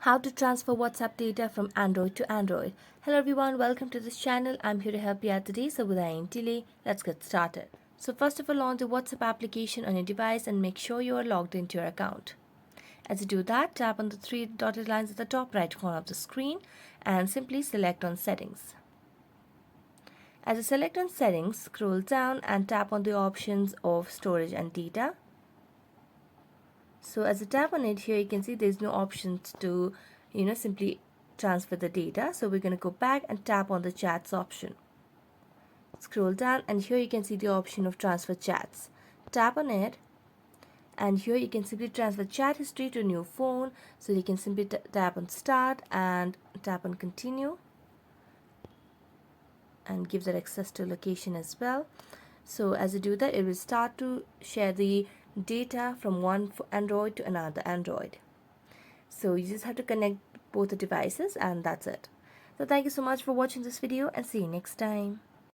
How to transfer WhatsApp data from Android to Android. Hello everyone, welcome to this channel. I'm here to help you out today. So without any delay, let's get started. So first of all, launch the WhatsApp application on your device and make sure you are logged into your account. As you do that, tap on the three dotted lines at the top right corner of the screen and simply select on Settings. As you select on Settings, scroll down and tap on the options of Storage and Data. So as you tap on it, here you can see there's no options to simply transfer the data. So we're going to go back and tap on the chats option. Scroll down and here you can see the option of transfer chats. Tap on it and here you can simply transfer chat history to a new phone. So you can simply tap on start and tap on continue and give that access to location as well. So as you do that, it will start to share the data from one Android to another Android. So you just have to connect both the devices and that's it. So thank you so much for watching this video and see you next time.